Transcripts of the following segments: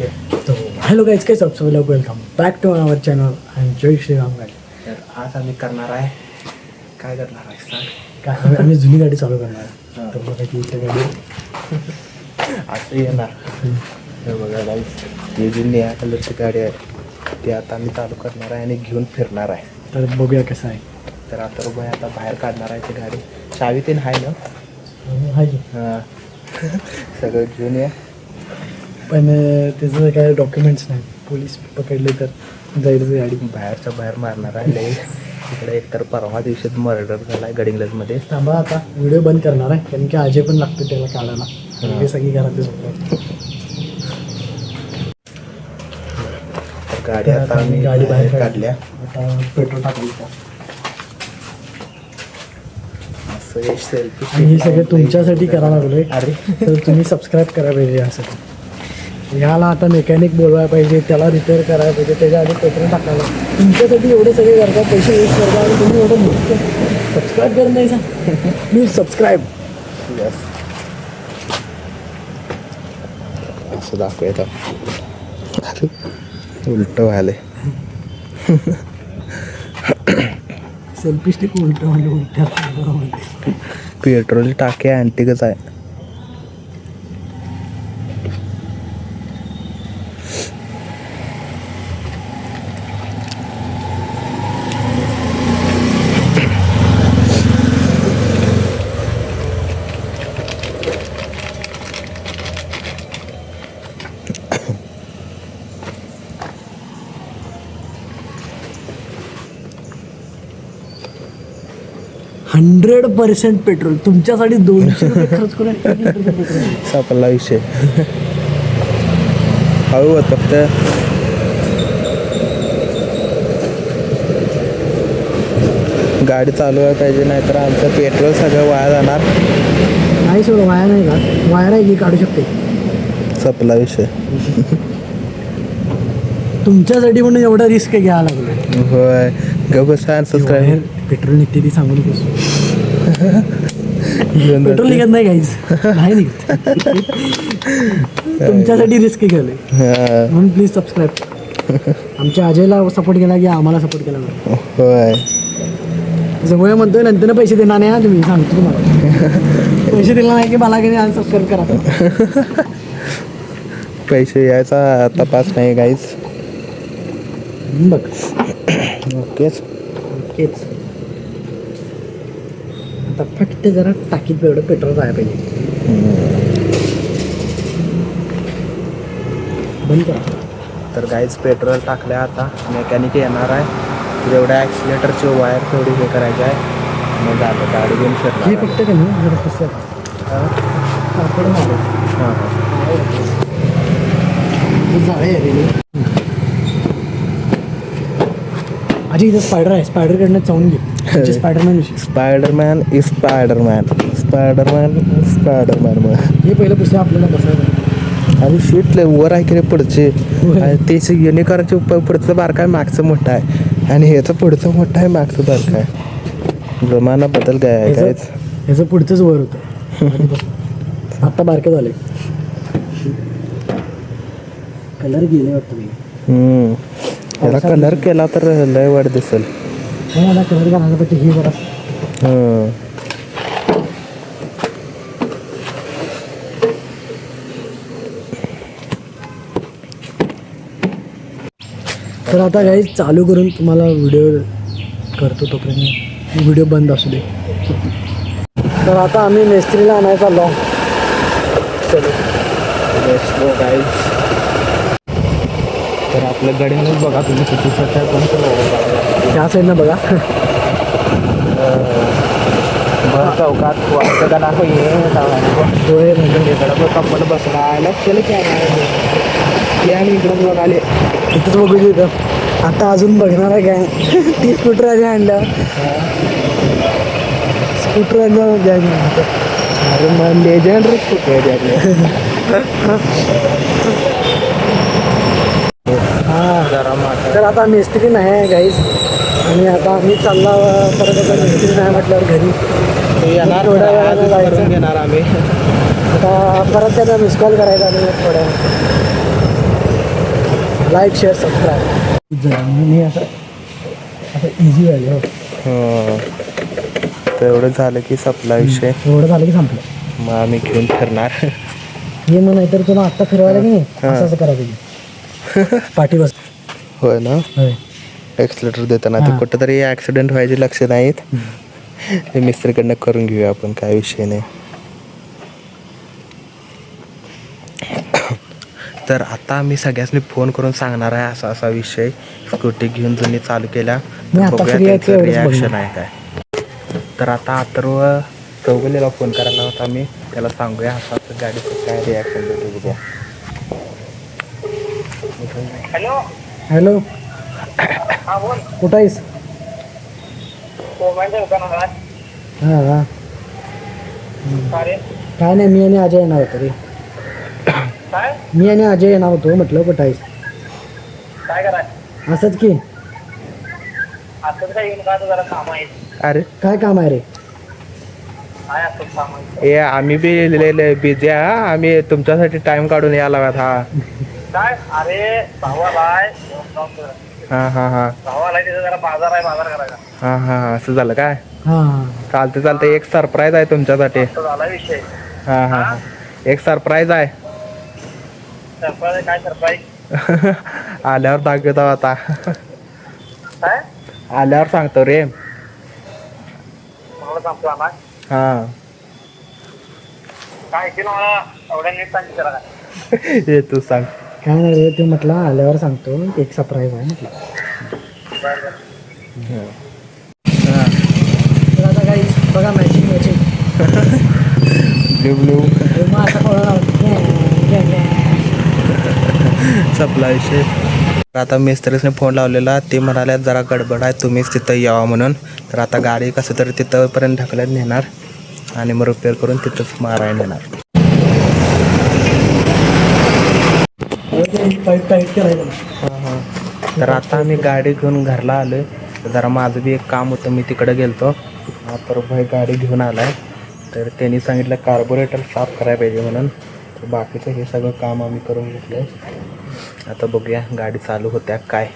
Okay तो hello guys काय सब welcome back to our channel आणि जय श्रीराम गाडी. तर आज आम्ही करणार आहे काय करणार आहे सांग. काय आम्ही जुनी गाडी चालू करणार आहे. तर बघा की इथे गाडी असं येणार. हे बघा गाईस, ही जी निळ्या कलरची गाडी आहे ती आता आम्ही चालू करणार आहे आणि घेऊन फिरणार आहे. तर बघूया कसं आहे. तर आता रुपये आता बाहेर काढणार आहे ती गाडी. चावी तीन आहे ना. आहे की हां सगळं घेऊन या. पण त्याचं काय डॉक्युमेंट्स नाही. पोलीस पकडले तर जाईल गाडी. बाहेरच्या बाहेर मारणार आहे लई. इकडे एकतर परवा दिवशीच मर्डर झाला आहे गडिंग्लजमध्ये. थांबा आता व्हिडिओ बंद करणार आहे कारण की अजय पण लागतो त्याला काढायला. हे सगळी घरातले झोपतात. गाडी आता आम्ही गाडी बाहेर काढल्या. आता पेट्रोल टाकायचं. असं हे सेल्फी आणि हे सगळं तुमच्यासाठी करायला लागलोय. अरे तर तुम्ही सबस्क्राईब करायला पाहिजे यासाठी. ह्याला आता मेकॅनिक बोलवायला पाहिजे, त्याला रिपेअर करायला पाहिजे, त्याच्या आधी पेट्रोल टाकायला. तुमच्यासाठी एवढे सगळे करतात, पैसे वेस्ट करतात आणि तुम्ही एवढं मोठं सबस्क्राईब करत नाही सांग. Please subscribe. यस असं दाखवायचं. अरे उलट व्हायला. सेल्फी स्टिक उलट म्हणजे उलट्या. पेट्रोलची टाकी अँटिकच आहे. %100% पेट्रोल तुमच्यासाठी. ₹200 खर्च करून 1 लिटर पेट्रोल. संपला विषय. हळू होत फक्त. गाडी चालवायला पाहिजे नाहीतर आमचं पेट्रोल सगळं वाया जाणार. नाही सोडं वाया नाही का. वायर आहे की काढू शकते. संपला विषय. तुमच्यासाठी म्हणून एवढा रिस्क घ्यायला लागलो. होय ग बस. सबस्क्राईब. पेट्रोल निघते ती सांगू नकोस. पेट्रोल निघत नाही काहीच. नाही निघत. तुमच्यासाठी रिस्क घ्यायला म्हणून प्लीज सबस्क्राईब. आमच्या अजयला सपोर्ट केला की आम्हाला सपोर्ट केला नाही. होय जवळ म्हणतोय नंतर पैसे देणार नाही. तुम्ही सांगतो तुम्हाला पैसे दिला नाही की मला काही अनसबस्क्राईब करा. पैसे यायचा तपास नाही गाईज. बघ ओकेच हेच आता फक्त जरा टाकीत एवढं पेट्रोल जायला पाहिजे. बंद करा. तर गाईज पेट्रोल टाकल्या. आता मेकॅनिक येणार आहे. जेवढ्या ॲक्सिलेटरची वायर तेवढी हे करायची आहे. मग झालं गाडी घेऊन हे फिरणार. फक्त का नाही जरा कसं कापड मारलं. हां हां झाडं आहे रे. अजय इथं स्पायडर आहे. स्पायडरकडनं चावून घे. स्पायडरमॅन विषयी. Spiderman is Spiderman. Spiderman Spiderman. मग हे पहिलं पुस्तक आपल्याला बसायचं. आणि शीट वर आहे की रे पुढचे. आणि त्याचं युनिकॉर्नचे पुढचं बारका आहे, मागचं मोठं आहे. आणि ह्याचं पुढचं मोठं आहे, मागचं बारका आहे. जमाना बदल काय आहे काय. ह्याचं पुढचंच वर होतं. आत्ता बारकं झालंय. कलर गेले वाटतं मी. याला कलर केला तर लय वाढ दिसेल. मला कलर घालण्यासाठी हे जरा तर आता काही चालू करून तुम्हाला व्हिडिओ करतो. तोपर्यंत व्हिडिओ बंद असू दे. तर आता आम्ही मेस्त्रीला आणायला चाललो. चलो गाईज. तर आपल्या गड्यानंच बघा तुम्ही किती सध्या पण त्या साईडनं बघा. भर चौकात वाटतं का नको ये इकडं कंपनी बसला केलं की आणि इकडं बघाले. इथंच बघू इथं. आता अजून बघणार आहे काय. ती स्कूटर आधी आणलं. स्कूटर आणलं. अरे मग लेजंड स्कूटर आहे हां. जरा मात्र. तर आता मिस्त्री नाही आहे गाईज. आणि आता आम्ही चालला परत. आता मिस्त्री नाही म्हटल्यावर घरी येणार थोड्या वेळानं जायचं. घेणार आम्ही. आता परत त्याचा मिस कॉल करायचा आणि थोड्या लाईक शेअर सबस्क्राईब मी असं इझी व्हायला हो. तर एवढं झालं की संपला विषय. एवढं झालं की संपलं. मग आम्ही घेऊन फिरणार. हे मग नाहीतर तुला आत्ता फिरवायला की नाही असं करायला पाहिजे. पाठी बस. होय ना. होय. एक्सलेटर देताना ते कुठंतरी ॲक्सिडेंट व्हायचे लक्ष नाहीत. ते मिस्त्रीकडनं करून घेऊया आपण, काय विषय नाही. तर आता आम्ही सगळ्यांनी फोन करून सांगणार आहे असा असा विषय. स्कूटी घेऊन जुनी चालू केल्या, बघूया त्यांचं रिॲक्शन आहे काय. तर आता अथर्व चौगुलेला फोन करायला होता आम्ही, त्याला सांगूया असं असं गाडीचं काय रिॲक्शन देतो बघूया. हॅलो. हॅलो. हा बोल. कुठं आहेस? मोबाईलच्या दुकानात. हां हां. अरे काय नाही, मी आणि अजय येणार होतो रे. काय मी आणि अजय येणार होतो, म्हटलं कुठं आहेस? काय कराय असंच की. असंच काय येऊन का जरा काम आहे. अरे काय काम आहे रे? काय असंच काम आहे. ए आम्ही बी बिझी आहे. आम्ही तुमच्यासाठी टाइम काढून यायला लागत. हा काय अरे भावालाय हां हां हां भावालाय तिथं जरा बाजार आहे, बाजार करायचा. हां हां असं झालं काय. हां. चालते चालते, एक सरप्राईज आहे तुमच्यासाठी. तो झाला विषय. हां हां हां एक सरप्राईज आहे. सरप्राईज काय सरप्राईज? आल्यावर दाखवतो आता. काय आल्यावर सांगतो रे. मला सांगतो आम्हा हां काय की मला एवढ्या नीट सांगितलं जरा काय. हे तू सांग. काय नाही रे, ते म्हटलं आल्यावर सांगतो, एक सरप्राईज आहे म्हटलं. बरं बरं. तर आता काही बघा मॅचिंग ब्ल्यू ब्ल्यू मग असं सपला विषय. आता मिस्त्रीसने फोन लावलेला, ते म्हणाले जरा गडबड आहे, तुम्हीच तिथं यावं म्हणून. तर आता गाडी कसं तरी तिथंपर्यंत ढकलत नेणार आणि मग रिपेअर करून तिथंच मारायला नेणार. पाईप टाईट करायचं. हां हां. तर आता आम्ही गाडी घेऊन घरला आलो. जरा माझं बी एक काम होतं, मी तिकडे गेलतो. तर भाई गाडी घेऊन आला आहे. तर त्यांनी सांगितलं कार्बोरेटर साफ करायला पाहिजे म्हणून. तर बाकीचं हे सगळं काम आम्ही करून घेतलं आहे. आता बघूया गाडी चालू होत्या काय.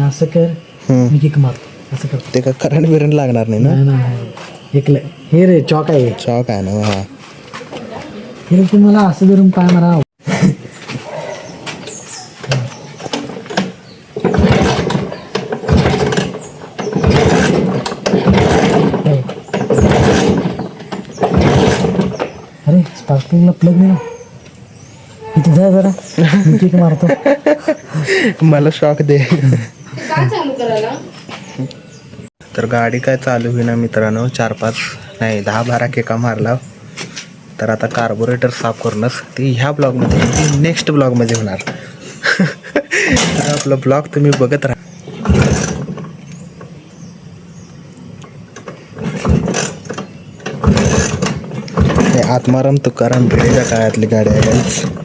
असं कर, मी किक मार. असं कर. ते का करंट बिरंट लागणार नाही ना. नाही इकलं हे रे चॉक आहे. चॉक आहे ना. हां हे तू मला असं धरून पाय मारा. अरे स्पार्किंगला प्लग नाही, इथे जा जरा, मी किक मारतो. मला शॉक दे. काय चालू करायला? तर गाडी काय चालू होईना मित्रांनो. 4-5 नाही 10-12 केका मारला. तर आता कार्बोरेटर साफ करूनच ती ह्या ब्लॉगमध्ये, ती नेक्स्ट ब्लॉगमध्ये होणार. तर आपला ब्लॉग तुम्ही बघत राहा. हे आत्माराम तुकाराम भिडेच्या काळातली गाडी आहे.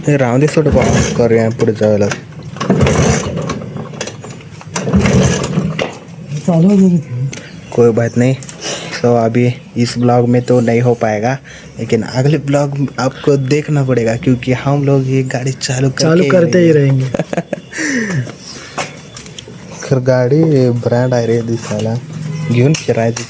हे राहून दे, सोड करूया पुढच्या वेळेला. चालू आहे. कोई बात नहीं. तो अभी इस ब्लॉग में तो नहीं हो पाएगा, लेकिन अगले ब्लॉग आपको देखना पड़ेगा, क्योंकि हम लोग ये गाड़ी चालू करते ही रहेंगे. खर गाडी ब्रँड आहे रे दिसायला, घेऊन फिरायची.